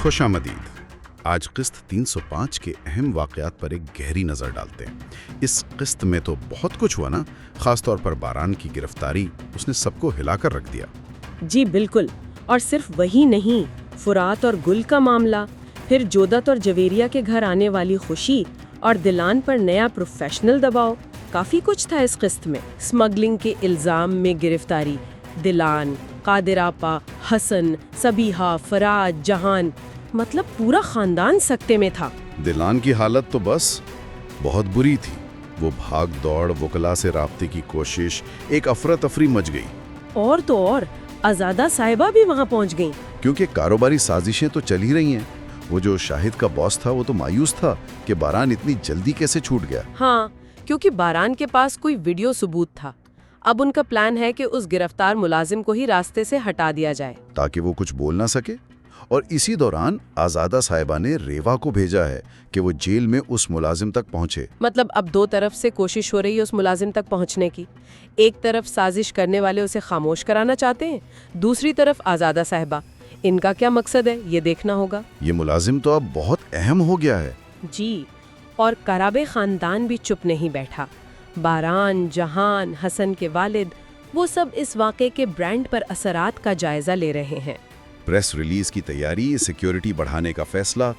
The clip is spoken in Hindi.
खुशामदीद। आज किस्त 305 के अहम वाक़यात पर एक गहरी नज़र डालते हैं। इस किस्त में तो बहुत कुछ हुआ ना, ख़ासतौर पर बारान की गिरफ्तारी, उसने सबको हिलाकर रख दिया। जी बिल्कुल। और सिर्फ वही नहीं, फुरात और गुल का मामला, फिर जोदत और जवेरिया के घर आने वाली खुशी और दिलान पर नया प्रोफेशनल दबाव, काफी कुछ था इस किस्त में। स्मगलिंग के इल्जाम में गिरफ्तारी, दिलान, कादिरापा, हसन, सबीहा, फराज, जहान, मतलब पूरा खानदान सकते में था। दिलान की हालत तो बस बहुत बुरी थी। वो भाग दौड़, वकला से राब्ते की कोशिश, एक अफरा तफरी मच गई। और तो और आजादा साहिबा भी वहाँ पहुँच गईं। क्योंकि कारोबारी साजिशें तो चल ही रही हैं। वो जो शाहिद का बॉस था वो तो मायूस था कि बारान इतनी जल्दी कैसे छूट गया। हाँ, क्योंकि बारान के पास कोई वीडियो सबूत था। अब उनका प्लान है कि उस गिरफ्तार मुलाजिम को ही रास्ते से हटा दिया जाए, ताकि वो कुछ बोल ना सके। और इसी दौरान आजादा साहिबा ने रेवा को भेजा है कि वो जेल में उस मुलाजिम तक पहुंचे। मतलब अब दो तरफ से कोशिश हो रही है उस मुलाजिम तक पहुंचने की। एक तरफ साजिश करने वाले उसे खामोश कराना चाहते हैं, दूसरी तरफ आजादा साहिबा। इनका क्या मकसद है, ये देखना होगा। ये मुलाजिम तो अब बहुत अहम हो गया है। जी, और कराबे खानदान भी चुप नहीं बैठा। बारान, जहान, हसन के वालिद, वो सब इस वाक़े के ब्रांड पर असरात का जायजा ले रहे हैं। प्रेस रिलीज की तैयारी, सिक्योरिटी बढ़ाने का फैसला,